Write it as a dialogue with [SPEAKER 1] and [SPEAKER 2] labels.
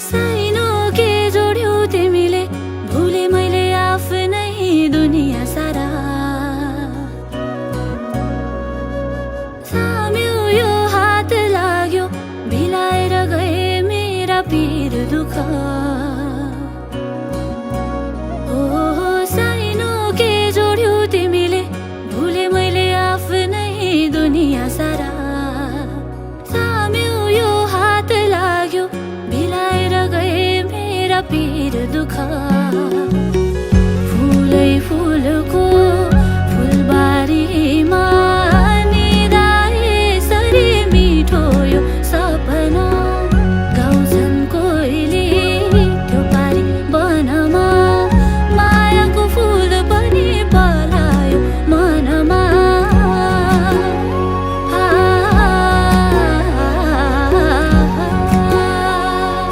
[SPEAKER 1] साइनो के जोड्यौ तिमीले, भुले मैले आफ्नै दुनिया सारा। थाम्यो यो हात लाग्यो, भिलाएर गए मेरा पीर दुःख। साइनो के जोड्यौ तिमीले, भुले मैले आफ्नै दुनिया सारा। थाम्यो यो हात लाग्यो, भिलाएर गए मेरा पीर दुःख।